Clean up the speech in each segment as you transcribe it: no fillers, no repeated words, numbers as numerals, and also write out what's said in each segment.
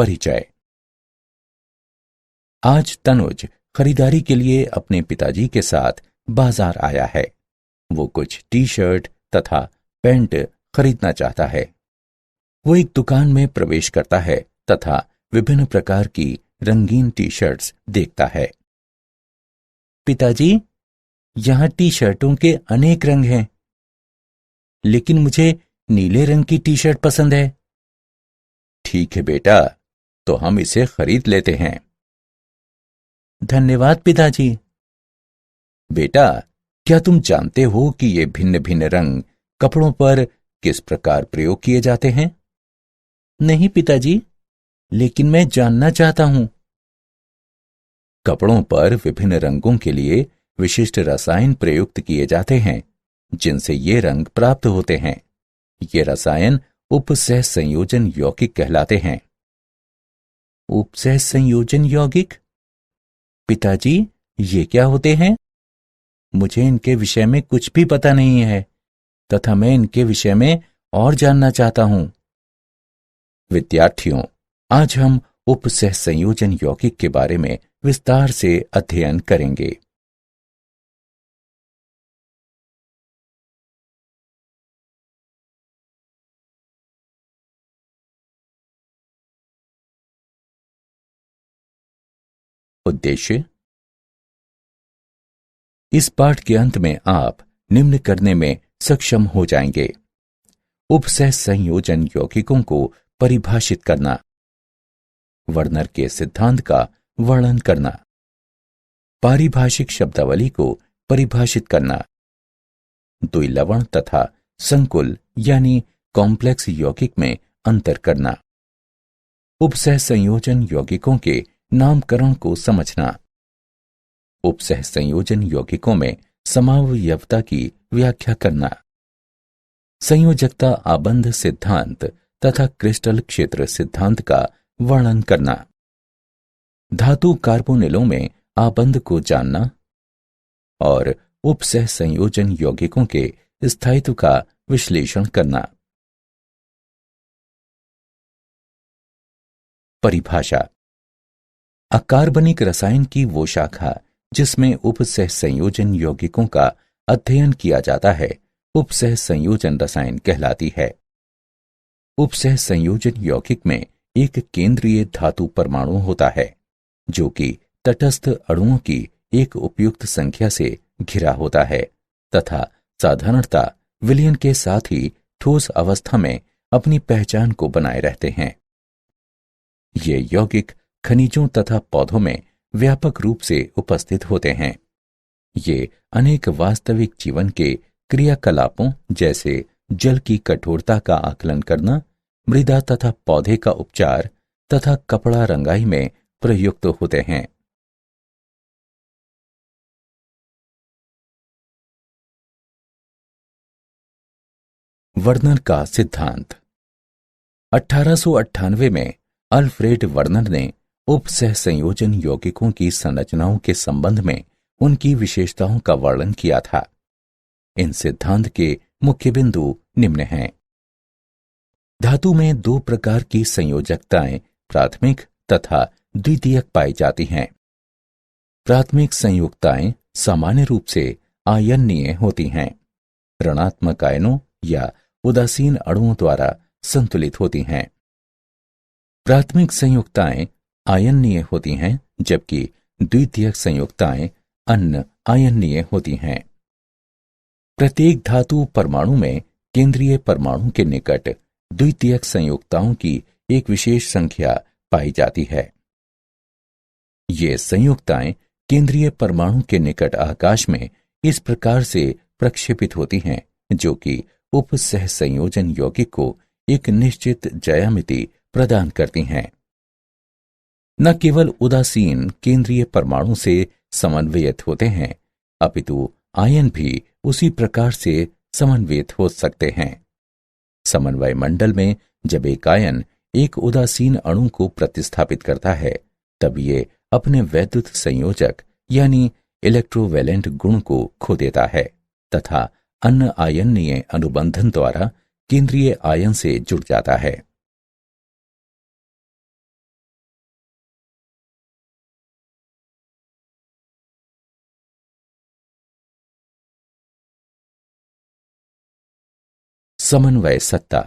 परिचय। आज तनुज खरीदारी के लिए अपने पिताजी के साथ बाजार आया है। वो कुछ टी शर्ट तथा पैंट खरीदना चाहता है। वो एक दुकान में प्रवेश करता है तथा विभिन्न प्रकार की रंगीन टी शर्ट्स देखता है। पिताजी, यहां टी शर्टों के अनेक रंग हैं, लेकिन मुझे नीले रंग की टी शर्ट पसंद है। ठीक है बेटा, तो हम इसे खरीद लेते हैं। धन्यवाद पिताजी। बेटा, क्या तुम जानते हो कि ये भिन्न भिन्न रंग कपड़ों पर किस प्रकार प्रयोग किए जाते हैं? नहीं पिताजी, लेकिन मैं जानना चाहता हूं। कपड़ों पर विभिन्न रंगों के लिए विशिष्ट रसायन प्रयुक्त किए जाते हैं, जिनसे ये रंग प्राप्त होते हैं। ये रसायन उपसह संयोजन यौगिक कहलाते हैं। उपसह संयोजन यौगिक? पिताजी, ये क्या होते हैं? मुझे इनके विषय में कुछ भी पता नहीं है तथा मैं इनके विषय में और जानना चाहता हूं। विद्यार्थियों, आज हम उपसह संयोजन यौगिक के बारे में विस्तार से अध्ययन करेंगे। उद्देश्य: इस पाठ के अंत में आप निम्न करने में सक्षम हो जाएंगे। उपसह संयोजन यौगिकों को परिभाषित करना, वर्नर के सिद्धांत का वर्णन करना, पारिभाषिक शब्दावली को परिभाषित करना, द्विलवण तथा संकुल यानी कॉम्प्लेक्स यौगिक में अंतर करना, उपसह संयोजन यौगिकों के नामकरण को समझना, उपसह संयोजन यौगिकों में समावयवता की व्याख्या करना, संयोजकता आबंध सिद्धांत तथा क्रिस्टल क्षेत्र सिद्धांत का वर्णन करना, धातु कार्बोनिलों में आबंध को जानना और उपसह संयोजन यौगिकों के स्थायित्व का विश्लेषण करना। परिभाषा: अकार्बनिक रसायन की वो शाखा जिसमें उपसह संयोजन यौगिकों का अध्ययन किया जाता है, उपसह संयोजन रसायन कहलाती है। उपसह संयोजन यौगिक में एक केंद्रीय धातु परमाणु होता है, जो कि तटस्थ अणुओं की एक उपयुक्त संख्या से घिरा होता है तथा साधारणतः विलयन के साथ ही ठोस अवस्था में अपनी पहचान को बनाए रहते हैं। ये यौगिक खनिजों तथा पौधों में व्यापक रूप से उपस्थित होते हैं। ये अनेक वास्तविक जीवन के क्रियाकलापों जैसे जल की कठोरता का आकलन करना, मृदा तथा पौधे का उपचार तथा कपड़ा रंगाई में प्रयुक्त होते हैं। वर्नर का सिद्धांत। 1898 में अल्फ्रेड वर्नर ने उपसह संयोजन यौगिकों की संरचनाओं के संबंध में उनकी विशेषताओं का वर्णन किया था। इन सिद्धांत के मुख्य बिंदु निम्न हैं। धातु में दो प्रकार की संयोजकताएं प्राथमिक तथा द्वितीयक पाई जाती हैं। प्राथमिक संयुक्ताएं सामान्य रूप से आयनीय होती हैं, ऋणात्मक आयनों या उदासीन अणुओं द्वारा संतुलित होती हैं। प्राथमिक संयुक्ताएं आयनीय होती हैं, जबकि द्वितीयक संयुक्ताएं अन आयनीय होती हैं। प्रत्येक धातु परमाणु में केंद्रीय परमाणु के निकट द्वितीयक संयुक्ताओं की एक विशेष संख्या पाई जाती है। ये संयुक्ताएं केंद्रीय परमाणु के निकट आकाश में इस प्रकार से प्रक्षेपित होती हैं, जो कि उपसह संयोजन यौगिक को एक निश्चित ज्यामिति प्रदान करती हैं। न केवल उदासीन केंद्रीय परमाणु से समन्वयित होते हैं, अपितु आयन भी उसी प्रकार से समन्वयित हो सकते हैं। समन्वय मंडल में जब एक आयन एक उदासीन अणु को प्रतिस्थापित करता है, तब ये अपने वैद्युत संयोजक यानी इलेक्ट्रोवैलेंट गुण को खो देता है तथा अन्य आयनीय अनुबंधन द्वारा केंद्रीय आयन से जुड़ जाता है। समन्वय सत्ता।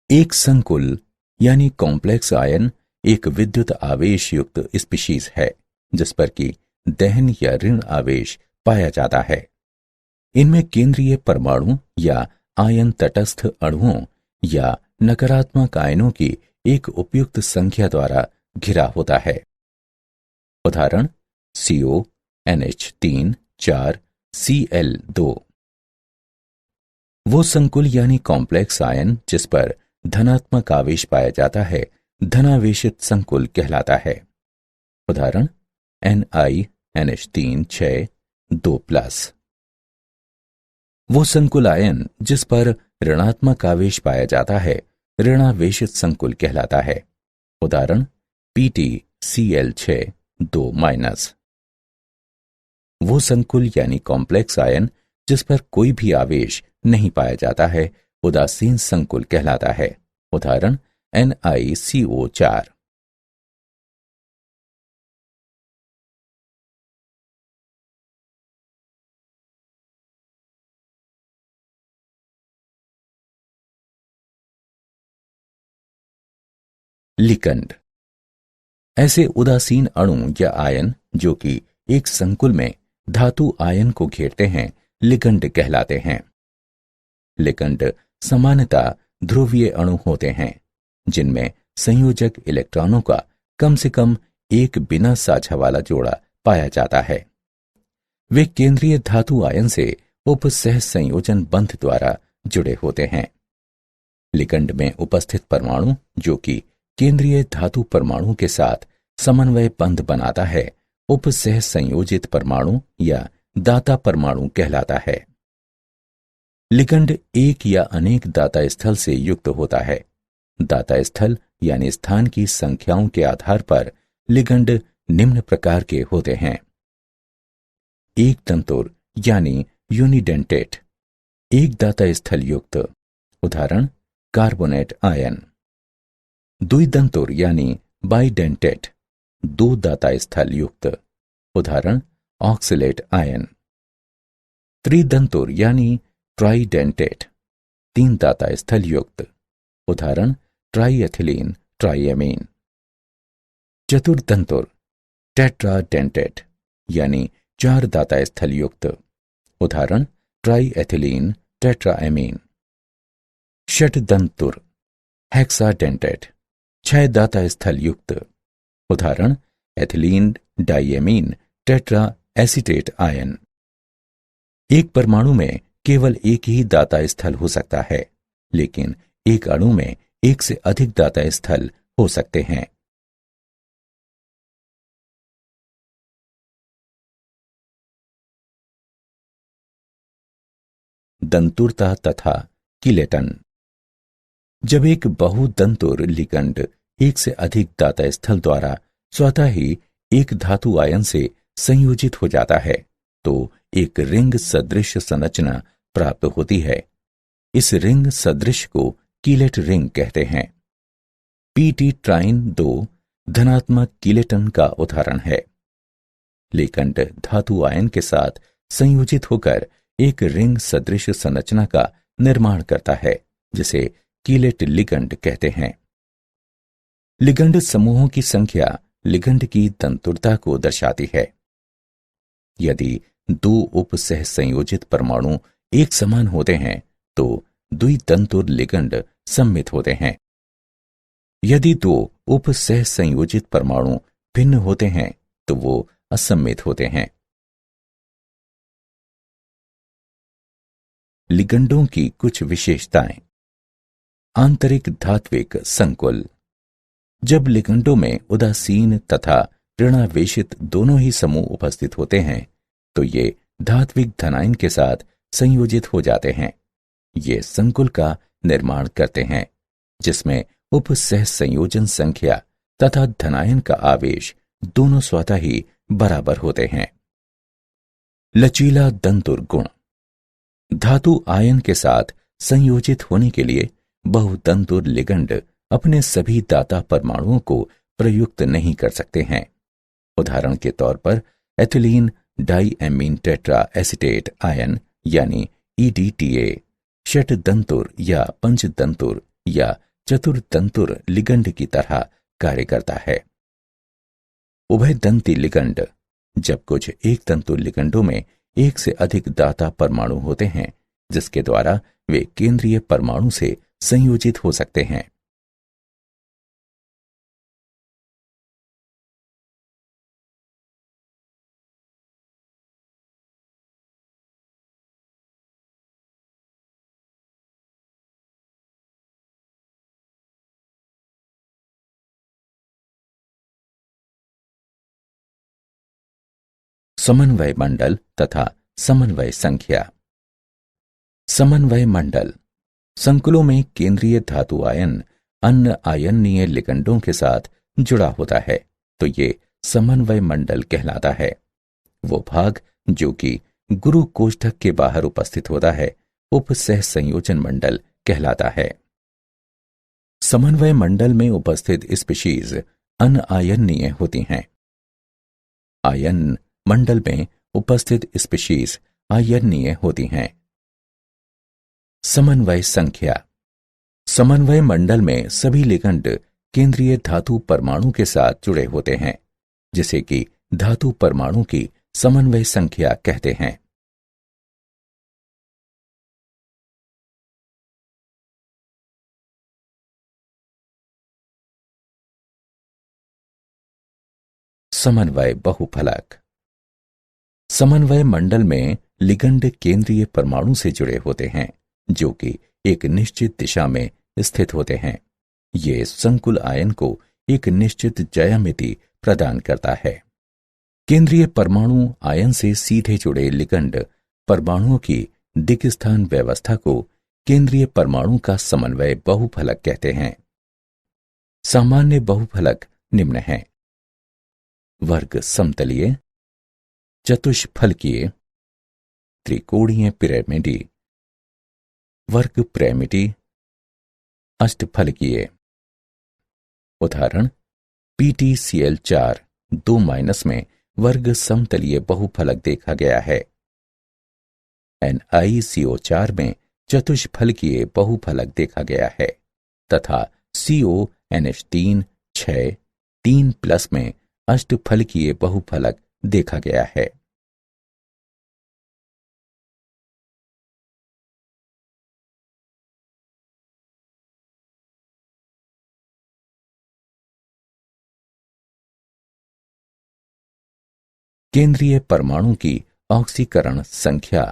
एक संकुल यानी कॉम्प्लेक्स आयन एक विद्युत आवेश युक्त स्पीशीज है जिस पर कि दहन या ऋण आवेश पाया जाता है। इनमें केंद्रीय परमाणु या आयन तटस्थ अणुओं या नकारात्मक आयनों की एक उपयुक्त संख्या द्वारा घिरा होता है। उदाहरण CO, NH3, 4, Cl2। वो संकुल यानी कॉम्प्लेक्स आयन जिस पर धनात्मक आवेश पाया जाता है धनावेशित संकुल कहलाता है। उदाहरण NiNH3 6 2+। वो संकुल आयन जिस पर ऋणात्मक आवेश पाया जाता है ऋणावेशित संकुल कहलाता है। उदाहरण PtCl6 2-। वो संकुल यानी कॉम्प्लेक्स आयन जिस पर कोई भी आवेश नहीं पाया जाता है उदासीन संकुल कहलाता है। उदाहरण NiCO4। लिगंड ऐसे उदासीन अणु या आयन जो कि एक संकुल में धातु आयन को घेरते हैं लिगंड कहलाते हैं। लिगंड सामान्यतः ध्रुवीय अणु होते हैं जिनमें संयोजक इलेक्ट्रॉनों का कम से कम एक बिना साझा वाला जोड़ा पाया जाता है। वे केंद्रीय धातु आयन से उपसह संयोजन बंध द्वारा जुड़े होते हैं। लिगंड में उपस्थित परमाणु जो कि केंद्रीय धातु परमाणु के साथ समन्वय बंध बनाता है उपसह संयोजित परमाणु या दाता परमाणु कहलाता है। लिगंड एक या अनेक दाता स्थल से युक्त होता है। दाता स्थल यानी स्थान की संख्याओं के आधार पर लिगंड निम्न प्रकार के होते हैं। एक तंतुर यानी यूनिडेंटेट, एक दाता स्थल युक्त। उदाहरण कार्बोनेट आयन। द्विदंतुर यानी बाइडेंटेट, दो दाता स्थल युक्त। उदाहरण ऑक्सलेट आयन। त्रिदंतुर यानी ट्राइडेंटेट, तीन दाता स्थल युक्त। उदाहरण ट्राइएथिलीन ट्राइएमीन। चतुर्दंतुर टेट्राडेंटेट यानी चार दाता स्थल युक्त। उदाहरण ट्राइएथिलीन टेट्राएमीन। षटदंतुर हेक्साडेंटेट, छह दाता स्थल युक्त। उदाहरण ethylene diamine tetra acetate ion. एक परमाणु में केवल एक ही दाता स्थल हो सकता है लेकिन एक अणु में एक से अधिक दाता स्थल हो सकते हैं। दंतुरता तथा किलेटन। जब एक बहुदंतुर लिगंड एक से अधिक दाता स्थल द्वारा स्वतः ही एक धातु आयन से संयोजित हो जाता है तो एक रिंग सदृश संरचना प्राप्त होती है। इस रिंग सदृश को कीलेट रिंग कहते हैं। Pt ट्राइन 2 धनात्मक कीलेटन का उदाहरण है। लिगंड धातु आयन के साथ संयोजित होकर एक रिंग सदृश संरचना का निर्माण करता है जिसे कीलेट लिगंड कहते हैं। लिगंड समूहों की संख्या लिगंड की तंतुरता को दर्शाती है। यदि दो उपसह संयोजित परमाणु एक समान होते हैं तो द्वितंतुर लिगंड सम्मित होते हैं। यदि दो उपसह संयोजित परमाणु भिन्न होते हैं तो वो असम्मित होते हैं। लिगंडों की कुछ विशेषताएं। आंतरिक धात्विक संकुल। जब लिगंडों में उदासीन तथा ऋणावेशित दोनों ही समूह उपस्थित होते हैं तो ये धात्विक धनायन के साथ संयोजित हो जाते हैं। ये संकुल का निर्माण करते हैं जिसमें उपसह संयोजन संख्या तथा धनायन का आवेश दोनों स्वतः ही बराबर होते हैं। लचीला दंतुर गुण। धातु आयन के साथ संयोजित होने के लिए बहुदंतुर लिगंड अपने सभी दाता परमाणुओं को प्रयुक्त नहीं कर सकते हैं। उदाहरण के तौर पर ethylene diamine tetra acetate ion यानी EDTA षटदंतुर या पंचदंतुर या चतुर्दंतुर लिगंड की तरह कार्य करता है। उभयदंती लिगंड, जब कुछ एक तंतु लिगंडों में एक से अधिक दाता परमाणु होते हैं, जिसके द्वारा वे केंद्रीय परमाणु से संयोजित हो सकते हैं। समन्वय मंडल तथा समन्वय संख्या। समन्वय मंडल संकुलों में केंद्रीय धातु आयन अन्य आयनीय लिगंडों के साथ जुड़ा होता है, तो ये समन्वय मंडल कहलाता है। वो भाग जो कि गुरु कोष्ठक के बाहर उपस्थित होता है, उपसह संयोजन मंडल कहलाता है। समन्वय मंडल में उपस्थित स्पीशीज अनआयनीय होती हैं। आयन मंडल में उपस्थित स्पीशीज आयनीय होती हैं। समन्वय संख्या। समन्वय मंडल में सभी लिगंड केंद्रीय धातु परमाणु के साथ जुड़े होते हैं, जिसे कि धातु परमाणु की समन्वय संख्या कहते हैं। समन्वय बहुफलक। समन्वय मंडल में लिगंड केंद्रीय परमाणु से जुड़े होते हैं, जो कि एक निश्चित दिशा में स्थित होते हैं। ये संकुल आयन को एक निश्चित ज्यामिति प्रदान करता है। केंद्रीय परमाणु आयन से सीधे जुड़े लिगंड परमाणुओं की दिक्स्थान व्यवस्था को केंद्रीय परमाणु का समन्वय बहुफलक कहते हैं। सामान्य बहुफलक निम्न हैं: वर्ग समतलीय, चतुष्फलकीय, त्रिकोणीय पिरामिडी, वर्ग पिरामिडी, अष्टफलकीय। उदाहरण: PTCl4 2- में वर्ग समतलीय बहुफलक देखा गया है। NiCO4 में चतुष्फलकीय बहुफलक देखा गया है तथा CONH3 6 3+ में अष्टफलकीय बहुफलक देखा गया है। केंद्रीय परमाणु की ऑक्सीकरण संख्या।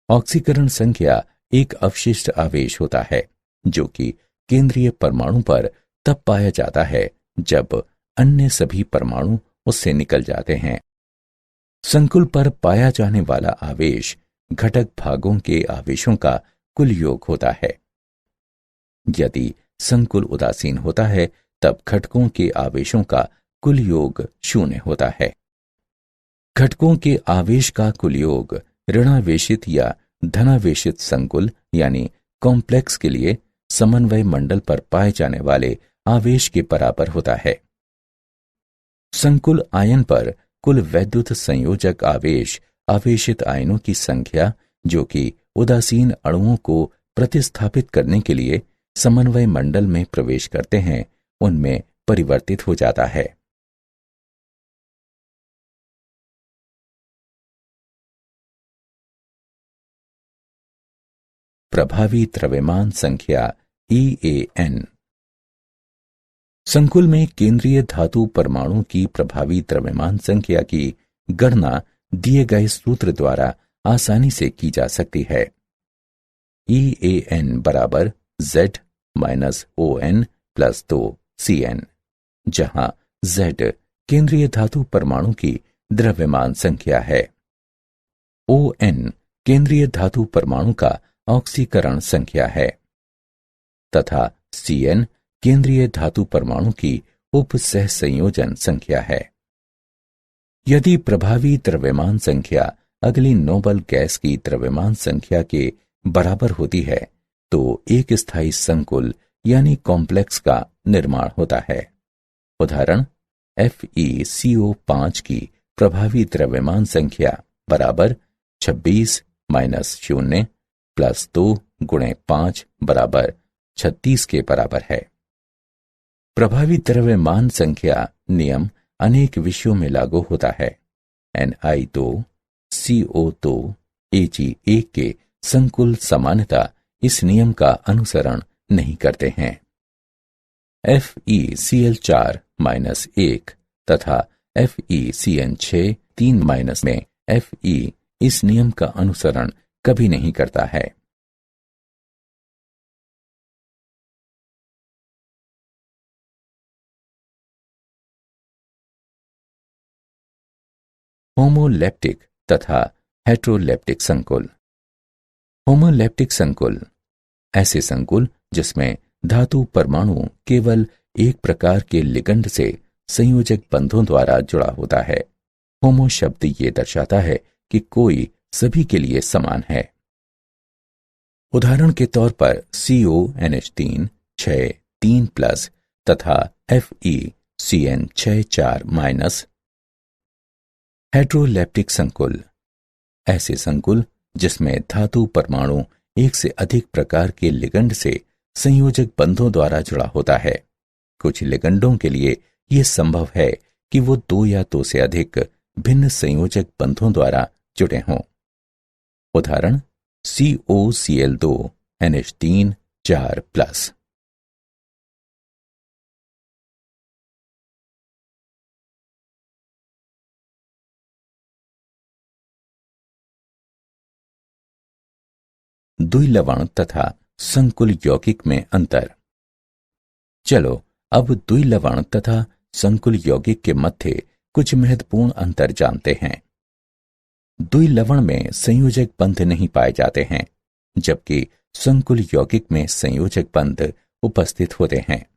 ऑक्सीकरण संख्या एक अवशिष्ट आवेश होता है जो कि केंद्रीय परमाणु पर तब पाया जाता है जब अन्य सभी परमाणु उससे निकल जाते हैं। संकुल पर पाया जाने वाला आवेश घटक भागों के आवेशों का कुल योग होता है। यदि संकुल उदासीन होता है तब घटकों के आवेशों का कुल योग 0 होता है। घटकों के आवेश का कुल योग ऋणावेशित या धनावेशित संकुल यानी कॉम्प्लेक्स के लिए समन्वय मंडल पर पाए जाने वाले आवेश के बराबर होता है। संकुल आयन पर कुल वैद्युत संयोजक आवेश आवेशित आयनों की संख्या जो कि उदासीन अणुओं को प्रतिस्थापित करने के लिए समन्वय मंडल में प्रवेश करते हैं, उनमें परिवर्तित हो जाता है। प्रभावी द्रव्यमान संख्या EAN। संकुल में केंद्रीय धातु परमाणु की प्रभावी द्रव्यमान संख्या की गणना दिए गए सूत्र द्वारा आसानी से की जा सकती है। EAN बराबर Z - ON + 2 CN, जहां Z केंद्रीय धातु परमाणु की द्रव्यमान संख्या है, ON केंद्रीय धातु परमाणु का ऑक्सीकरण संख्या है तथा CN केंद्रीय धातु परमाणु की उपसह संयोजन संख्या है। यदि प्रभावी द्रव्यमान संख्या अगली नोबल गैस की द्रव्यमान संख्या के बराबर होती है तो एक स्थायी संकुल यानी कॉम्प्लेक्स का निर्माण होता है। उदाहरण: FeCO5 की प्रभावी द्रव्यमान संख्या बराबर 26 - 0 +2 × 5 = 36 के बराबर है। प्रभावी द्रव्यमान संख्या नियम अनेक विषयों में लागू होता है। Ni2, CO2, Ag1 के संकुल सामान्यतः इस नियम का अनुसरण नहीं करते हैं। FeCl4-1 तथा FeCN6 3- में Fe इस नियम का अनुसरण कभी नहीं करता है। होमोलैप्टिक तथा हेट्रोलैप्टिक संकुल। होमोलैप्टिक संकुल ऐसे संकुल जिसमें धातु परमाणु केवल एक प्रकार के लिगंड से संयोजक बंधों द्वारा जुड़ा होता है। होमो शब्द ये दर्शाता है कि कोई सभी के लिए समान है। उदाहरण के तौर पर CONH3 6 3+ तथा FeCN6 4-। हेट्रोलैप्टिक संकुल ऐसे संकुल जिसमें धातु परमाणु एक से अधिक प्रकार के लिगंड से संयोजक बंधों द्वारा जुड़ा होता है। कुछ लिगंडों के लिए यह संभव है कि वो 2 या 2 से अधिक भिन्न संयोजक बंधों द्वारा जुड़े हों। उदाहरण COCl2 NH3 4+। द्विलवण तथा संकुल यौगिक में अंतर। चलो अब द्विलवण तथा संकुल यौगिक के मध्य कुछ महत्वपूर्ण अंतर जानते हैं। द्विलवण में संयोजक बंध नहीं पाए जाते हैं, जबकि संकुल यौगिक में संयोजक बंध उपस्थित होते हैं।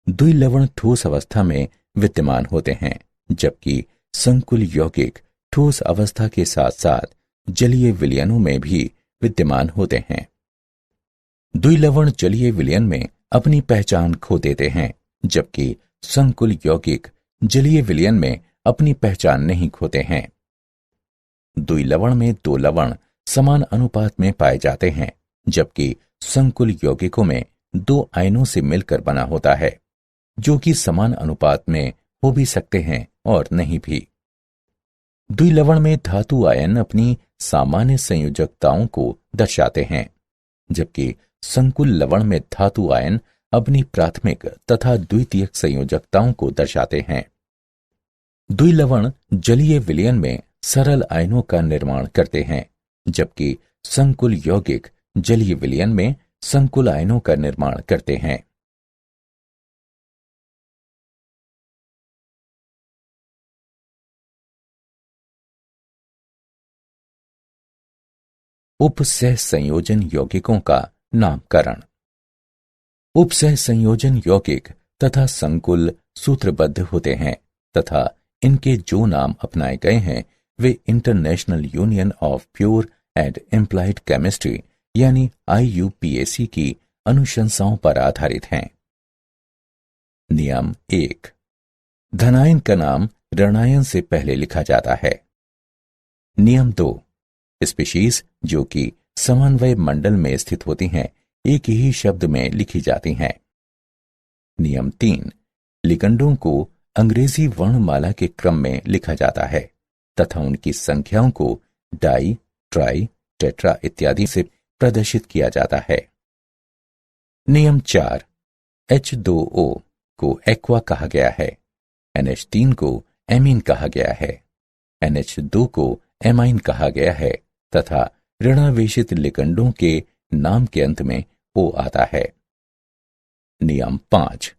द्विलवण ठोस अवस्था में विद्यमान होते हैं, जबकि संकुल यौगिक ठोस अवस्था के साथ साथ जलीय विलयनों में भी विद्यमान होते हैं। द्विलवण जलीय विलयन में अपनी पहचान खो देते हैं, जबकि संकुल यौगिक जलीय विलयन में अपनी पहचान नहीं खोते हैं। द्विलवण में 2 लवण समान अनुपात में पाए जाते हैं, जबकि संकुल यौगिकों में 2 आयनों से मिलकर बना होता है, जो कि समान अनुपात में हो भी सकते हैं और नहीं भी। द्विलवण में धातु आयन अपनी सामान्य संयोजकताओं को दर्शाते हैं, जबकि संकुल लवण में धातु आयन अपनी प्राथमिक तथा द्वितीयक संयोजकताओं को दर्शाते हैं। द्विलवण जलीय विलयन में सरल आयनों का निर्माण करते हैं, जबकि संकुल यौगिक जलीय विलयन में संकुल आयनों का निर्माण करते हैं। उपसह संयोजन यौगिकों का नामकरण। उपसह संयोजन यौगिक तथा संकुल सूत्रबद्ध होते हैं तथा इनके जो नाम अपनाए गए हैं वे international union of pure and applied chemistry यानी IUPAC की अनुशंसाओं पर आधारित हैं। नियम 1। धनायन का नाम ऋणायन से पहले लिखा जाता है। नियम 2। स्पीशीज जो कि समन्वय मंडल में स्थित होती हैं एक ही शब्द में लिखी जाती हैं। नियम 3। लिगंडों को अंग्रेजी वर्णमाला के क्रम में लिखा जाता है तथा उनकी संख्याओं को डाई, ट्राई, टेट्रा इत्यादि से प्रदर्शित किया जाता है। नियम 4। H2O को एक्वा कहा गया है, NH3 को एमीन कहा गया है, NH2 को एमाइन कहा गया है तथा ऋणावेशित लिगंडों के नाम के अंत में O आता है। नियम 5।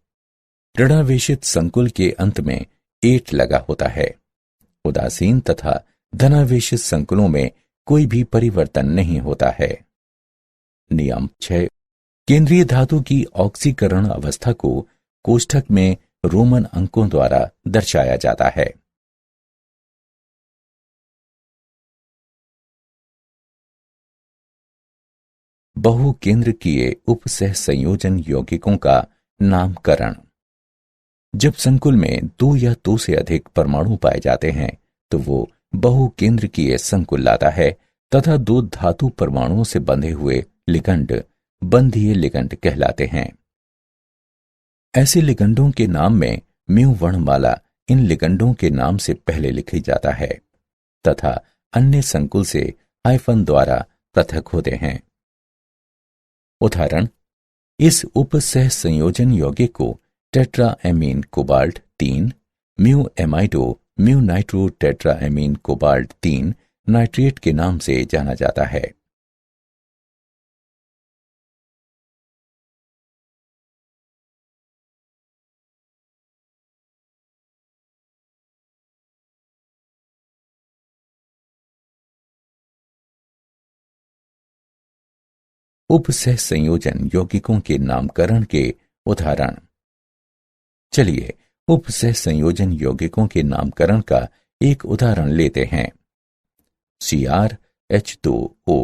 ऋणावेशित संकुल के अंत में एट लगा होता है। उदासीन तथा धनावेशित संकुलों में कोई भी परिवर्तन नहीं होता है। नियम 6। केंद्रीय धातु की ऑक्सीकरण अवस्था को कोष्ठक में रोमन अंकों द्वारा दर्शाया जाता है। बहुकेंद्रकीय उपसह संयोजन यौगिकों का नामकरण। जब संकुल में 2 या 2 से अधिक परमाणु पाए जाते हैं तो वो बहुकेंद्रकीय संकुल लाता है तथा दो धातु परमाणुओं से बंधे हुए लिगंड बंधीय लिगंड कहलाते हैं। ऐसे लिगंडों के नाम में म्यू वर्णमाला इन लिगंडों के नाम से पहले लिखी जाता है तथा अन्य संकुल से हाइफन द्वारा पृथक होते हैं। उदाहरण, इस उपसह संयोजन यौगिक को tetraammine cobalt 3 mu amido mu nitro tetraammine cobalt 3 nitrate के नाम से जाना जाता है। उपसह संयोजन यौगिकों के नामकरण के उदाहरण। चलिए उपसह संयोजन यौगिकों के नामकरण का एक उदाहरण लेते हैं। CrH2O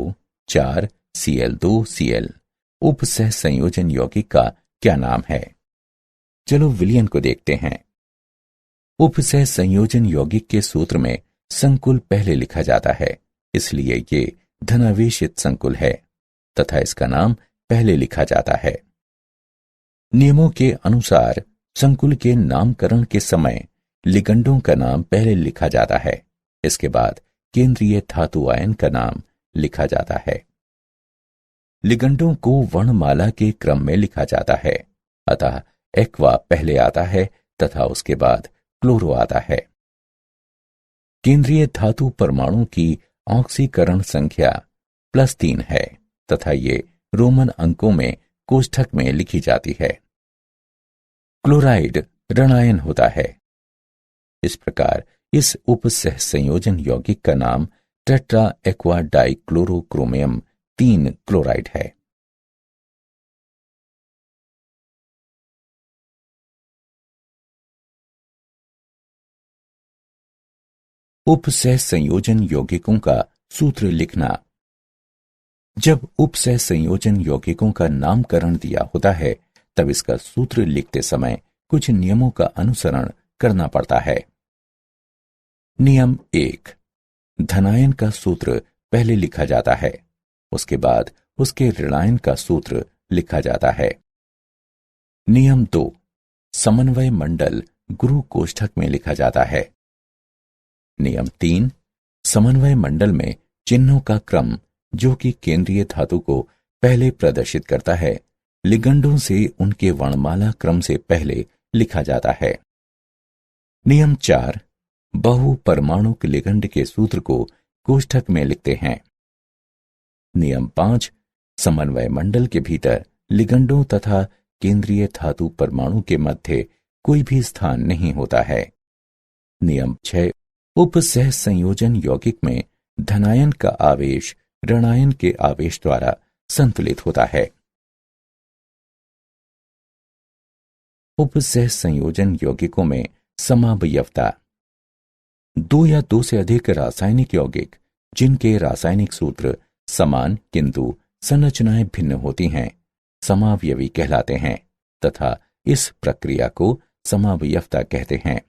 4 Cl2Cl उपसह संयोजन यौगिक का क्या नाम है? चलो विलयन को देखते हैं। उपसह संयोजन यौगिक के सूत्र में संकुल पहले लिखा जाता है, इसलिए ये धनावेशित संकुल है तथा इसका नाम पहले लिखा जाता है। नियमों के अनुसार संकुल के नामकरण के समय लिगंडों का नाम पहले लिखा जाता है, इसके बाद केंद्रीय धातु आयन का नाम लिखा जाता है। लिगंडों को वर्णमाला के क्रम में लिखा जाता है, अतः एक्वा पहले आता है तथा उसके बाद क्लोरो आता है। केंद्रीय धातु परमाणु की ऑक्सीकरण संख्या +3 है तथा ये रोमन अंकों में कोष्ठक में लिखी जाती है। क्लोराइड ऋणायन होता है। इस प्रकार इस उपसह संयोजन यौगिक का नाम टेट्रा एक्वा डाइक्लोरोक्रोमियम 3 क्लोराइड है। उपसह संयोजन यौगिकों का सूत्र लिखना। जब उपसह संयोजन यौगिकों का नामकरण दिया होता है तब इसका सूत्र लिखते समय कुछ नियमों का अनुसरण करना पड़ता है। नियम 1, धनायन का सूत्र पहले लिखा जाता है, उसके बाद उसके ऋणायन का सूत्र लिखा जाता है। नियम 2, समन्वय मंडल गुरु कोष्ठक में लिखा जाता है। नियम 3, समन्वय मंडल में चिन्हों का क्रम जो कि केंद्रीय धातु को पहले प्रदर्शित करता है, लिगंडों से उनके वर्णमाला क्रम से पहले लिखा जाता है। नियम 4, बहु परमाणुक लिगंड के सूत्र को कोष्ठक में लिखते हैं। नियम 5, समन्वय मंडल के भीतर लिगंडों तथा केंद्रीय धातु परमाणु के मध्य कोई भी स्थान नहीं होता है। नियम 6, उपसह संयोजन यौगिक में धनायन का आवेश ऋणायन के आवेश द्वारा संतुलित होता है। उपसह संयोजन यौगिकों में समावयवता। 2 या 2 से अधिक रासायनिक यौगिक जिनके रासायनिक सूत्र समान किंतु संरचनाएं भिन्न होती हैं, समावयवी कहलाते हैं तथा इस प्रक्रिया को समावयवता कहते हैं।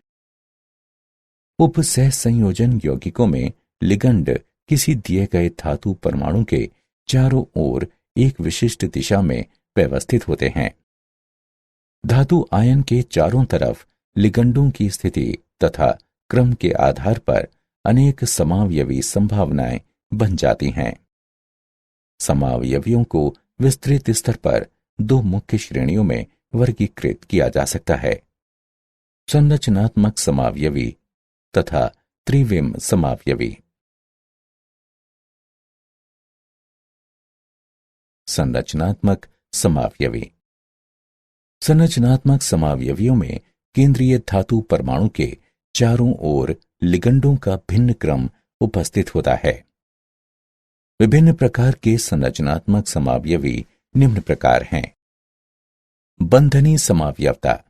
उपसह संयोजन यौगिकों में लिगंड किसी दिए गए धातु परमाणु के चारों ओर एक विशिष्ट दिशा में व्यवस्थित होते हैं। धातु आयन के चारों तरफ लिगंडों की स्थिति तथा क्रम के आधार पर अनेक समावयवी संभावनाएं बन जाती हैं। समावयवियों को विस्तृत स्तर पर 2 मुख्य श्रेणियों में वर्गीकृत किया जा सकता है, संरचनात्मक समावयवी तथा त्रिविम समावयवी। संरचनात्मक समावयवी। संरचनात्मक समावयवियों में केंद्रीय धातु परमाणु के चारों ओर लिगंडों का भिन्न क्रम उपस्थित होता है। विभिन्न प्रकार के संरचनात्मक समावयवी निम्न प्रकार हैं। बंधनी समावयवता।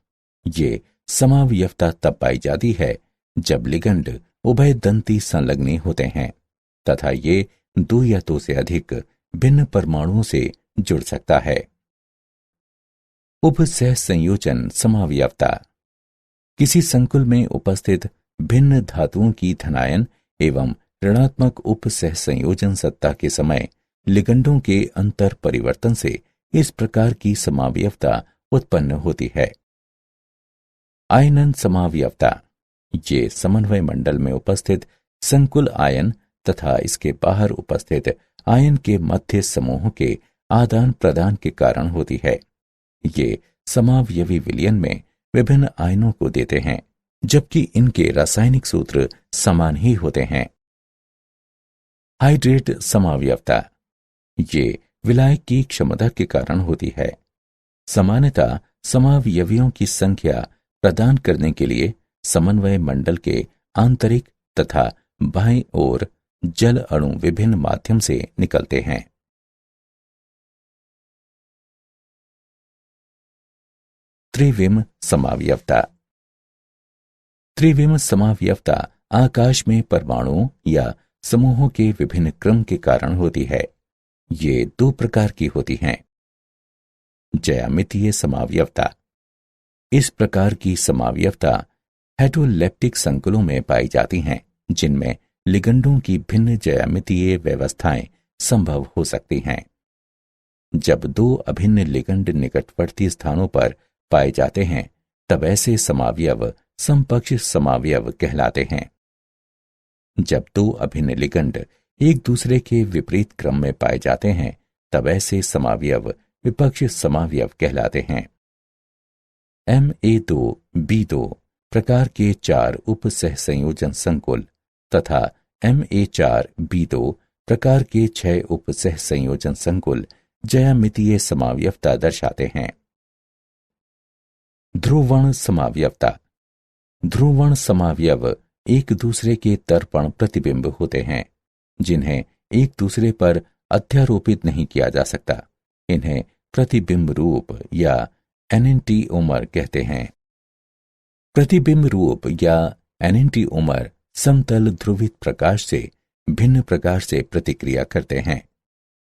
ये समावयवता तब पाई जाती है जब लिगंड उभय दंती संलग्नी होते हैं तथा ये 2 या 2 से अधिक भिन्न परमाणुओं से जुड़ सकता है। उपसह संयोजन समावयवता। किसी संकुल में उपस्थित भिन्न धातुओं की धनायन एवं ऋणात्मक उप सहसंयोजन सत्ता के समय लिगंडों के अंतर परिवर्तन से इस प्रकार की समावयवता उत्पन्न होती है। आयनन समावयवता ये समन्वय मंडल में उपस्थित संकुल आयन तथा इसके बाहर उपस्थित आयन के मध्य समूहों के आदान प्रदान के कारण होती है। ये समावयवी विलयन में विभिन्न आयनों को देते हैं, जबकि इनके रासायनिक सूत्र समान ही होते हैं। हाइड्रेट समावयवता ये विलायक की क्षमता के कारण होती है। सामान्यतः समावयवियों की संख्या प्रदान करने के लिए समन्वय मंडल के आंतरिक तथा बाईं ओर जल अणु विभिन्न माध्यम से निकलते हैं। त्रिविम समावयवता। त्रिविम समावयवता आकाश में परमाणुओं या समूहों के विभिन्न क्रम के कारण होती है। ये दो प्रकार की होती हैं। ज्यामितीय समावयवता। इस प्रकार की समावयवता हेटेरोलेप्टिक संकुलों में पाई जाती हैं, जिनमें लिगंडों की भिन्न ज्यामितीय व्यवस्थाएं संभव हो सकती हैं। जब दो अभिन्न लिगंड निकटवर्ती स्थानों पर पाए जाते हैं, तब ऐसे समावयव समपक्ष समावयव कहलाते हैं। जब दो अभिन्न लिगंड एक दूसरे के विपरीत क्रम में पाए जाते हैं, तब ऐसे समावयव विपक्ष समावयव कहलाते हैं। Ma2B2 प्रकार के 4 उप सहसंयोजन संकुल तथा Ma4B2 प्रकार के 6 उप सहसंयोजन संकुल ज्यामितीय समावयवता दर्शाते हैं। ध्रुवण समावयवता। ध्रुवण समावयव एक दूसरे के तर्पण प्रतिबिंब होते हैं, जिन्हें एक दूसरे पर अध्यारोपित नहीं किया जा सकता। इन्हें प्रतिबिंब रूप या एनेंटिओमर कहते हैं। प्रतिबिंब रूप या एनेंटिओमर समतल ध्रुवित प्रकाश से भिन्न प्रकार से प्रतिक्रिया करते हैं।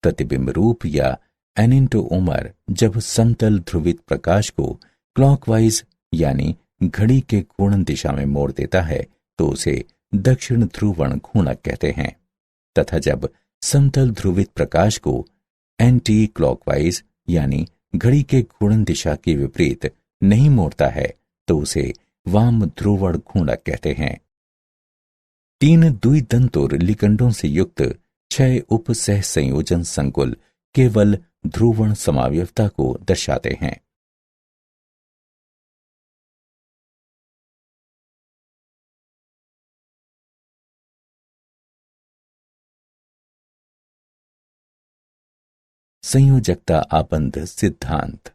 प्रतिबिंब रूप या एनेंटिओमर जब समतल ध्रुवित प्रकाश को क्लॉकवाइज यानी घड़ी के घूर्णन दिशा में मोड़ देता है, तो उसे दक्षिण ध्रुवण घूर्णक कहते हैं, तथा जब समतल ध्रुवित प्रकाश को एंटी क्लॉकवाइज यानी घड़ी के घूर्णन दिशा के विपरीत नहीं मोड़ता है, तो उसे वाम ध्रुवण घूर्णक कहते हैं। 3 द्विदंतुर लिगंडों से युक्त 6 उप सहसंयोजन संकुल केवल ध्रुवण समावयवता को दर्शाते हैं। संयोजकता आबंध सिद्धांत।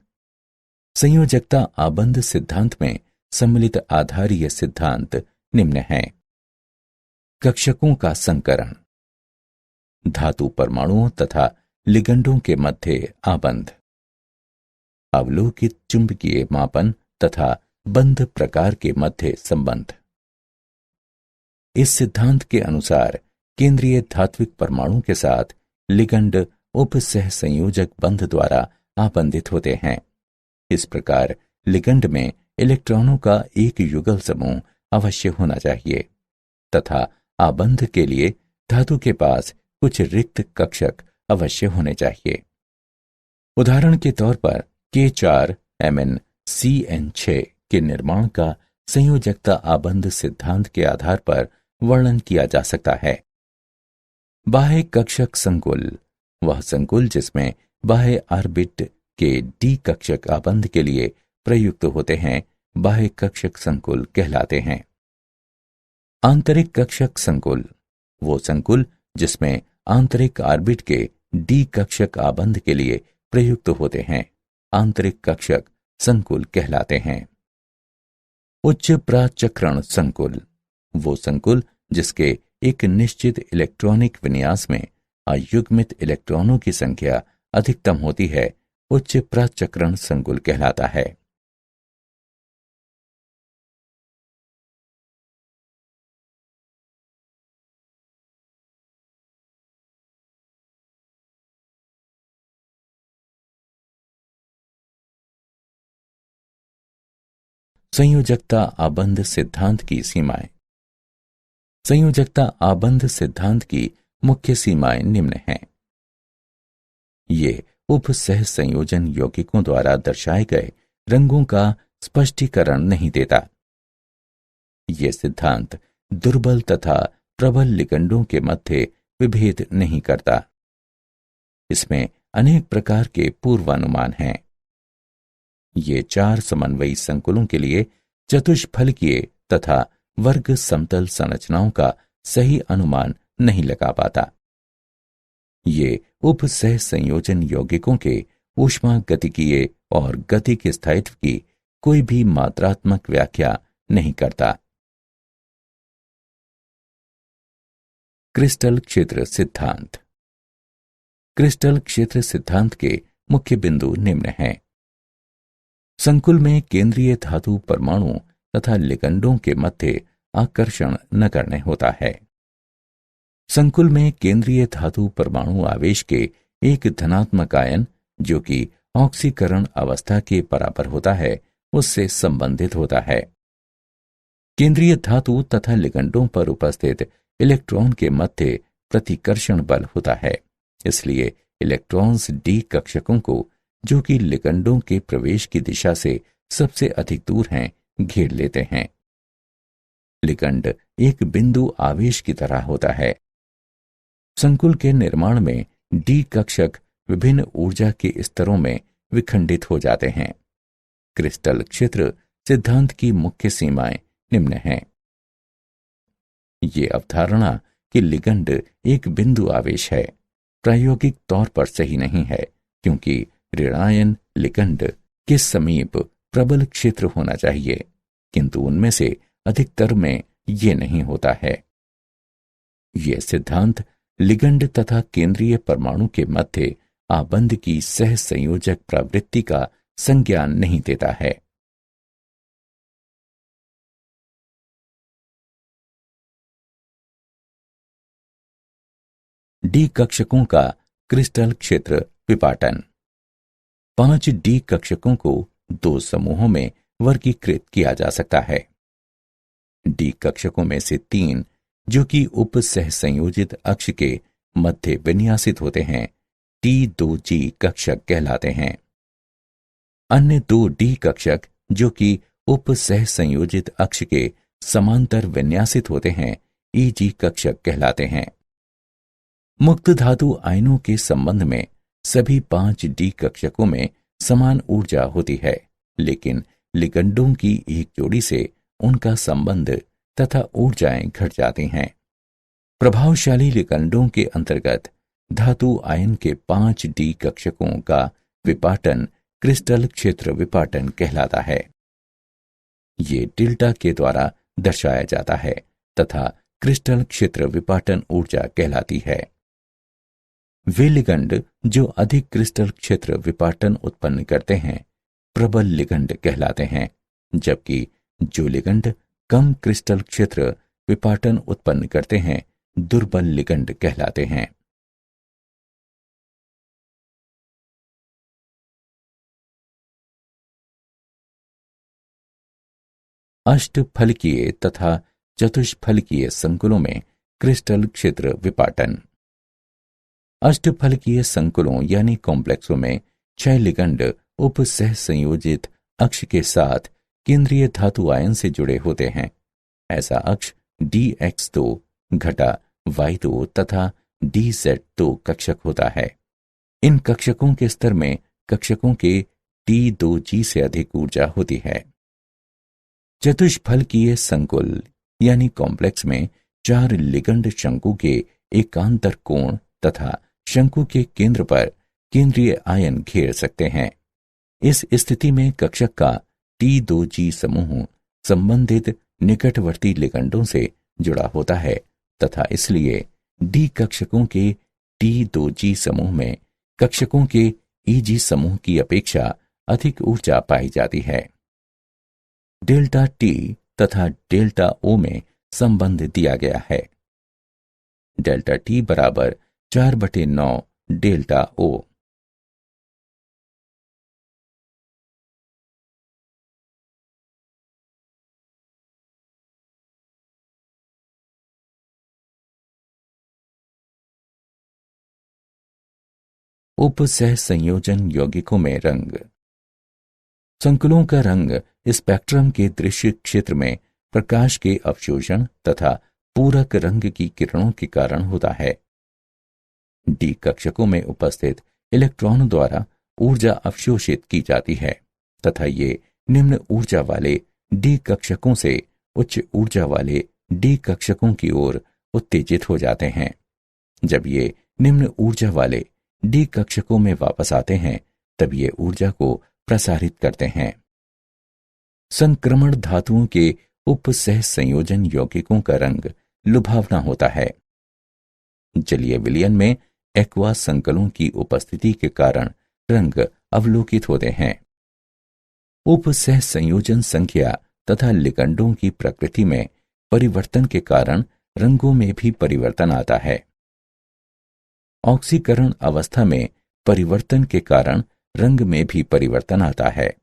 संयोजकता आबंध सिद्धांत में सम्मिलित आधारीय सिद्धांत निम्न हैं। कक्षकों का संकरण, धातु परमाणुओं तथा लिगंडों के मध्य आबंध, अवलोकित चुंबकीय मापन तथा बंध प्रकार के मध्य संबंध। इस सिद्धांत के अनुसार केंद्रीय धात्विक परमाणु के साथ लिगंड उप सहसंयोजक बंध द्वारा आबंधित होते हैं। इस प्रकार लिगंड में इलेक्ट्रॉनों का एक युगल समूह अवश्य होना चाहिए तथा आबंध के लिए धातु के पास कुछ रिक्त कक्षक अवश्य होने चाहिए। उदाहरण के तौर पर K4MnCN6 के निर्माण का संयोजकता आबंध सिद्धांत के आधार पर वर्णन किया जा सकता है। बाह्य कक्षक संकुल वह संकुल जिसमें बाह्य ऑर्बिट के डी कक्षक आबंध के लिए प्रयुक्त होते हैं, बाह्य कक्षक संकुल कहलाते हैं। आंतरिक कक्षक संकुल वो संकुल जिसमें आंतरिक ऑर्बिट के डी कक्षक आबंध के लिए प्रयुक्त होते हैं, आंतरिक कक्षक संकुल कहलाते हैं। उच्च प्राचक्रण संकुल वो संकुल जिसके एक निश्चित इलेक्ट्रॉनिक विन्यास में अयुग्मित इलेक्ट्रॉनों की संख्या अधिकतम होती है, उच्च प्राचक्रण संकुल कहलाता है। संयोजकता आबंध सिद्धांत की सीमाएं। संयोजकता आबंध सिद्धांत की मुख्य सीमाएं निम्न हैं। ये उप सह संयोजन यौगिकों द्वारा दर्शाए गए रंगों का स्पष्टीकरण नहीं देता। ये सिद्धांत दुर्बल तथा प्रबल लिगंडों के मध्य विभेद नहीं करता। इसमें अनेक प्रकार के पूर्वानुमान हैं। ये 4 समन्वयी संकुलों के लिए चतुष्फलकीय तथा वर्ग समतल संरचनाओं का सही अनुमान नहीं लगा पाता। ये उप सह संयोजन यौगिकों के ऊष्मागतिकीय और गतिक स्थायित्व की कोई भी मात्रात्मक व्याख्या नहीं करता। क्रिस्टल क्षेत्र सिद्धांत। क्रिस्टल क्षेत्र सिद्धांत के मुख्य बिंदु निम्न हैं। संकुल में केंद्रीय धातु परमाणु तथा लिगंडों के मध्य आकर्षण नगण्य होता है। संकुल में केंद्रीय धातु परमाणु आवेश के एक धनात्मक आयन, जो कि ऑक्सीकरण अवस्था के बराबर होता है, उससे संबंधित होता है। केंद्रीय धातु तथा लिगंडों पर उपस्थित इलेक्ट्रॉन के मध्य प्रतिकर्षण बल होता है। इसलिए इलेक्ट्रॉन्स डी कक्षकों को, जो कि लिगंडों के प्रवेश की दिशा से सबसे अधिक दूर हैं, घेर लेते हैं। लिगंड एक बिंदु आवेश की तरह होता है। संकुल के निर्माण में डी कक्षक विभिन्न ऊर्जा के स्तरों में विखंडित हो जाते हैं। क्रिस्टल क्षेत्र सिद्धांत की मुख्य सीमाएं निम्न हैं। ये अवधारणा कि लिगंड एक बिंदु आवेश है प्रायोगिक तौर पर सही नहीं है, क्योंकि ऋणायन लिगंड के समीप प्रबल क्षेत्र होना चाहिए, किंतु उनमें से अधिकतर में ये नहीं होता है। ये सिद्धांत लिगंड तथा केंद्रीय परमाणु के मध्य आबंध की सह संयोजक प्रवृत्ति का संज्ञान नहीं देता है। डी कक्षकों का क्रिस्टल क्षेत्र विपाटन। 5 डी कक्षकों को 2 समूहों में वर्गीकृत किया जा सकता है। डी कक्षकों में से 3, जो कि उप सह संयोजित अक्ष के मध्य विन्यासित होते हैं, T2G कक्षक कहलाते हैं। अन्य 2 डी कक्षक, जो कि उप सह संयोजित अक्ष के समांतर विन्यासित होते हैं, EG कक्षक कहलाते हैं। मुक्त धातु आयनों के संबंध में सभी 5 डी कक्षकों में समान ऊर्जा होती है, लेकिन लिगंडों की एक जोड़ी से उनका संबंध तथा ऊर्जाएं घट जाती हैं। प्रभावशाली लिगंडों के अंतर्गत धातु आयन के 5 डी कक्षकों का विपाटन क्रिस्टल क्षेत्र विपाटन कहलाता है। ये डेल्टा के द्वारा दर्शाया जाता है तथा क्रिस्टल क्षेत्र विपाटन ऊर्जा कहलाती है। वे लिगंड जो अधिक क्रिस्टल क्षेत्र विपाटन उत्पन्न करते हैं, प्रबल लिगंड कहलाते हैं, जबकि जो लिगंड कम क्रिस्टल क्षेत्र विपाटन उत्पन्न करते हैं, दुर्बल लिगंड कहलाते हैं। अष्टफलकीय तथा चतुष्फलकीय संकुलों में क्रिस्टल क्षेत्र विपाटन। अष्टफलकीय संकुलों यानी कॉम्प्लेक्सों में 6 लिगंड उप सह संयोजित अक्ष के साथ केंद्रीय धातु आयन से जुड़े होते हैं। ऐसा अक्ष DX2 घटा Y2 तथा DZ2 कक्षक होता है। इन कक्षकों के स्तर में कक्षकों के T2G से अधिक ऊर्जा होती है। चतुष्फलकीय संकुल यानी कॉम्प्लेक्स में 4 लिगंड शंकु के एकांतर कोण तथा शंकु के केंद्र पर केंद्रीय आयन घेर सकते हैं। इस स्थिति में कक्षक का T2G समूह संबंधित निकटवर्ती लिगंडों से जुड़ा होता है तथा इसलिए डी कक्षकों के T2G समूह में कक्षकों के EG समूह की अपेक्षा अधिक ऊर्जा पाई जाती है। डेल्टा T तथा डेल्टा O में संबंध दिया गया है। डेल्टा T बराबर 4/9 डेल्टा O। उपसह संयोजन यौगिकों में रंग। संकुलों का रंग स्पेक्ट्रम के दृश्य क्षेत्र में प्रकाश के अवशोषण तथा पूरक रंग की किरणों के कारण होता है। डी कक्षकों में उपस्थित इलेक्ट्रॉनों द्वारा ऊर्जा अवशोषित की जाती है तथा ये निम्न ऊर्जा वाले डी कक्षकों से उच्च ऊर्जा वाले डी कक्षकों की ओर उत्तेजित हो जाते हैं। जब ये निम्न ऊर्जा वाले डी कक्षकों में वापस आते हैं तब ये ऊर्जा को प्रसारित करते हैं। संक्रमण धातुओं के उपसह संयोजन यौगिकों का रंग लुभावना होता है। जलीय विलयन में एक्वा संकलों की उपस्थिति के कारण रंग अवलोकित होते हैं। उपसह संयोजन संख्या तथा लिगंडों की प्रकृति में परिवर्तन के कारण रंगों में भी परिवर्तन आता है। ऑक्सीकरण अवस्था में परिवर्तन के कारण रंग में भी परिवर्तन आता है।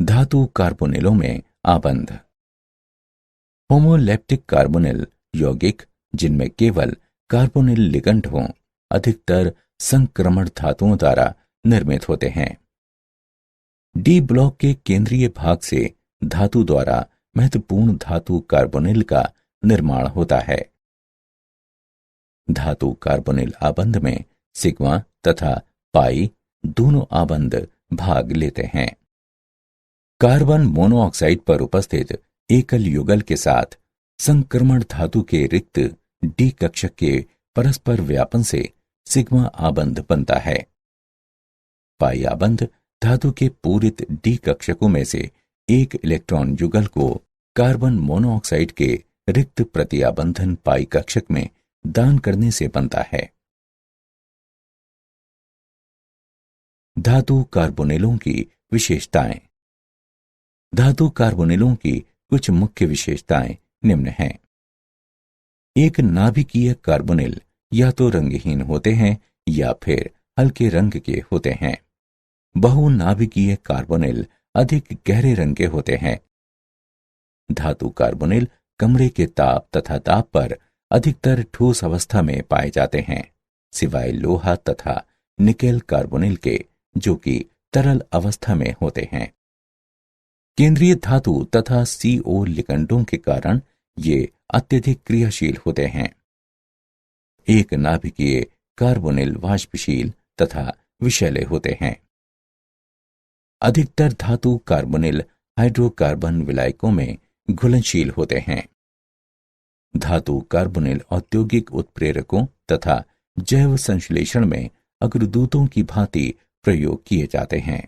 धातु कार्बोनिलों में आबंध। होमोलेप्टिक कार्बोनिल यौगिक जिनमें केवल कार्बोनिल लिगंड हों अधिकतर संक्रमण धातुओं द्वारा निर्मित होते हैं। डी ब्लॉक के केंद्रीय भाग से धातु द्वारा महत्वपूर्ण धातु कार्बोनिल का निर्माण होता है। धातु कार्बोनिल आबंध में सिग्मा तथा पाई दोनों आबंध भाग लेते हैं। कार्बन मोनोऑक्साइड पर उपस्थित एकल युगल के साथ संक्रमण धातु के रिक्त डी कक्षक के परस्पर व्यापन से सिग्मा आबंध बनता है। पाई आबंध धातु के पूरित डी कक्षकों में से एक इलेक्ट्रॉन युगल को कार्बन मोनोऑक्साइड के रिक्त प्रतिआबंधन पाई कक्षक में दान करने से बनता है। धातु कार्बोनिलों की विशेषताएं। धातु कार्बोनिलों की कुछ मुख्य विशेषताएं निम्न हैं। एक नाभिकीय कार्बोनिल या तो रंगहीन होते हैं या फिर हल्के रंग के होते हैं। बहुनाभिकीय कार्बोनिल अधिक गहरे रंग के होते हैं। धातु कार्बोनिल कमरे के ताप तथा दाब पर अधिकतर ठोस अवस्था में पाए जाते हैं, सिवाय लोहा तथा निकेल कार्बोनिल के जो कि तरल अवस्था में होते हैं। केंद्रीय धातु तथा CO लिगंडों के कारण ये अत्यधिक क्रियाशील होते हैं। एक नाभिकीय कार्बोनिल वाष्पशील तथा विषैले होते हैं। अधिकतर धातु कार्बोनिल हाइड्रोकार्बन विलायकों में घुलनशील होते हैं। धातु कार्बोनिल औद्योगिक उत्प्रेरकों तथा जैव संश्लेषण में अग्रदूतों की भांति प्रयोग किए जाते हैं।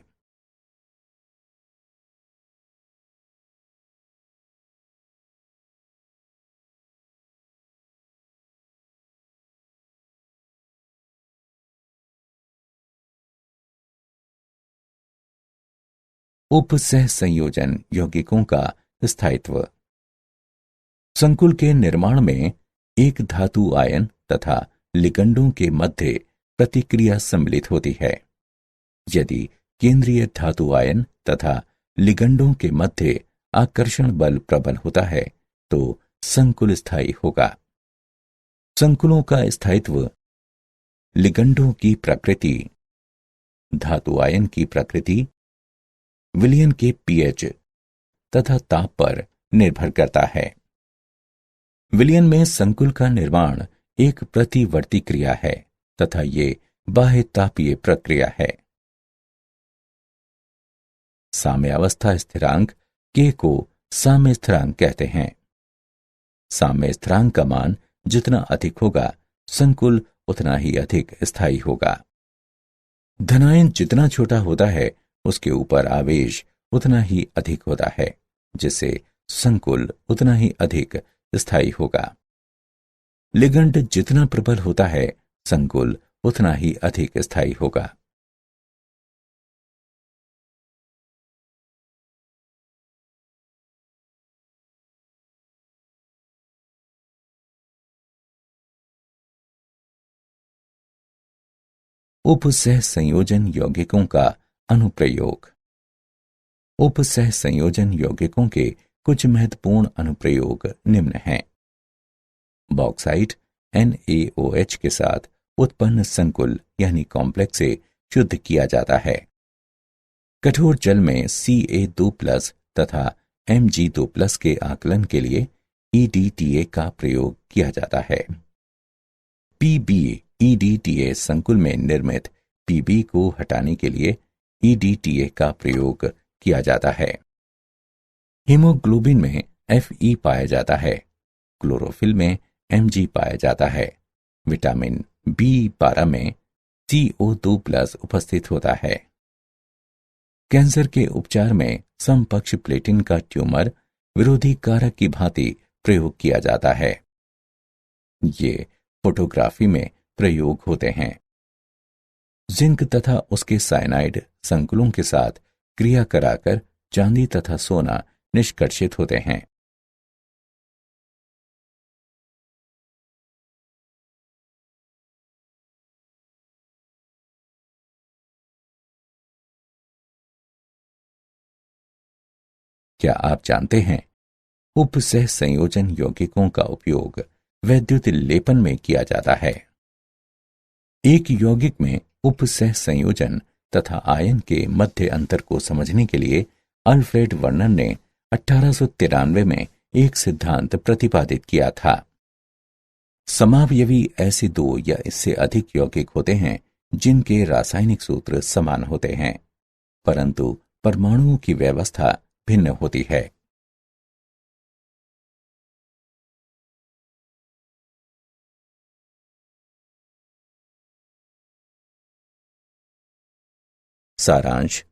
उपसह संयोजन यौगिकों का स्थायित्व। संकुल के निर्माण में एक धातु आयन तथा लिगंडों के मध्य प्रतिक्रिया सम्मिलित होती है। यदि केंद्रीय धातु आयन तथा लिगंडों के मध्य आकर्षण बल प्रबल होता है तो संकुल स्थायी होगा। संकुलों का स्थायित्व लिगंडों की प्रकृति, धातु आयन की प्रकृति, विलयन के pH तथा ताप पर निर्भर करता है। विलयन में संकुल का निर्माण एक प्रतिवर्ती क्रिया है तथा ये बाह्य तापीय प्रक्रिया है। साम्यावस्था स्थिरांक K को साम्य स्थिरांक कहते हैं। साम्य स्थिरांक का मान जितना अधिक होगा संकुल उतना ही अधिक स्थायी होगा। धनायन जितना छोटा होता है उसके ऊपर आवेश उतना ही अधिक होता है, जिससे संकुल उतना ही अधिक स्थायी होगा। लिगंड जितना प्रबल होता है संकुल उतना ही अधिक स्थायी होगा। उपसह संयोजन यौगिकों का अनुप्रयोग। उपसह संयोजन यौगिकों के कुछ महत्वपूर्ण अनुप्रयोग निम्न हैं। बॉक्साइट NaOH के साथ उत्पन्न संकुल यानी कॉम्प्लेक्स से शुद्ध किया जाता है। कठोर जल में Ca2+ तथा Mg2+ के आकलन के लिए EDTA का प्रयोग किया जाता है। PbEDTA संकुल में निर्मित Pb को हटाने के लिए EDTA का प्रयोग किया जाता है। हीमोग्लोबिन में Fe पाया जाता है। क्लोरोफिल में Mg पाया जाता है। विटामिन B12 में CO2+ उपस्थित होता है। कैंसर के उपचार में समपक्ष प्लेटिन का ट्यूमर विरोधी कारक की भांति प्रयोग किया जाता है। ये फोटोग्राफी में प्रयोग होते हैं। जिंक तथा उसके साइनाइड संकुलों के साथ क्रिया कराकर चांदी तथा सोना निष्कर्षित होते हैं। क्या आप जानते हैं उपसह संयोजन यौगिकों का उपयोग वैद्युत लेपन में किया जाता है। एक यौगिक में उपसह संयोजन तथा आयन के मध्य अंतर को समझने के लिए अल्फ्रेड वर्नर ने 1893 में एक सिद्धांत प्रतिपादित किया था। समावयवी ऐसे दो या इससे अधिक यौगिक होते हैं जिनके रासायनिक सूत्र समान होते हैं, परंतु परमाणुओं की व्यवस्था भिन्न होती है। सारांश।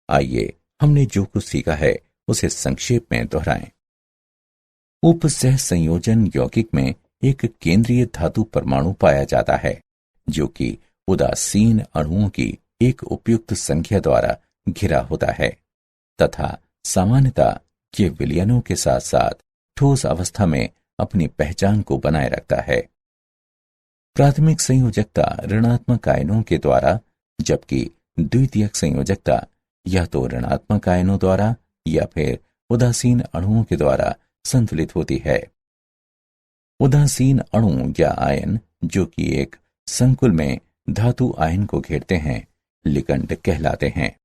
आइए हमने जो कुछ सीखा है उसे संक्षेप में दोहराएं। उपसह संयोजन यौगिक में एक केंद्रीय धातु परमाणु पाया जाता है जो कि उदासीन अणुओं की एक उपयुक्त संख्या द्वारा घिरा होता है तथा सामान्यतः ये विलयनों के साथ साथ ठोस अवस्था में अपनी पहचान को बनाए रखता है। प्राथमिक संयोजकता ऋणात्मक आयनों के द्वारा, जबकि द्वितीयक संयोजकता या तो ऋणात्मक आयनों द्वारा या फिर उदासीन अणुओं के द्वारा संतुलित होती है। उदासीन अणु या आयन जो कि एक संकुल में धातु आयन को घेरते हैं लिगंड कहलाते हैं।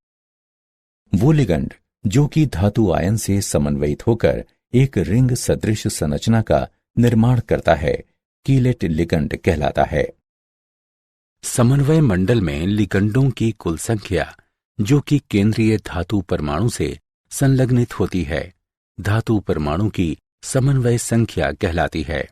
वो लिगंड जो कि धातु आयन से समन्वयित होकर एक रिंग सदृश संरचना का निर्माण करता है कीलेट लिगंड कहलाता है। समन्वय मंडल में लिगंडों की कुल संख्या जो कि केंद्रीय धातु परमाणु से संलग्नित होती है धातु परमाणु की समन्वय संख्या कहलाती है।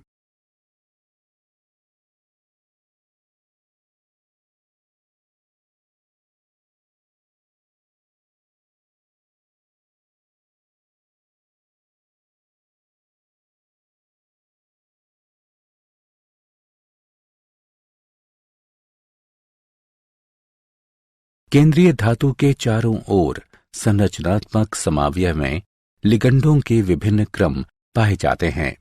केंद्रीय धातु के चारों ओर संरचनात्मक समावयव में लिगंडों के विभिन्न क्रम पाए जाते हैं।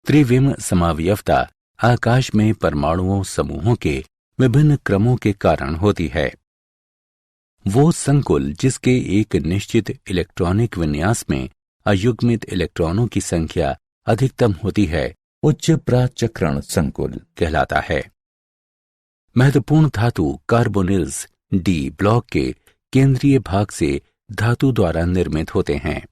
त्रिविम समावयवता आकाश में परमाणुओं समूहों के विभिन्न क्रमों के कारण होती है। वो संकुल जिसके एक निश्चित इलेक्ट्रॉनिक विन्यास में अयुग्मित इलेक्ट्रॉनों की संख्या अधिकतम होती है उच्च प्राचक्रण संकुल कहलाता है। महत्वपूर्ण धातु कार्बोनिल्स D ब्लॉक के केंद्रीय भाग से धातु द्वारा निर्मित होते हैं।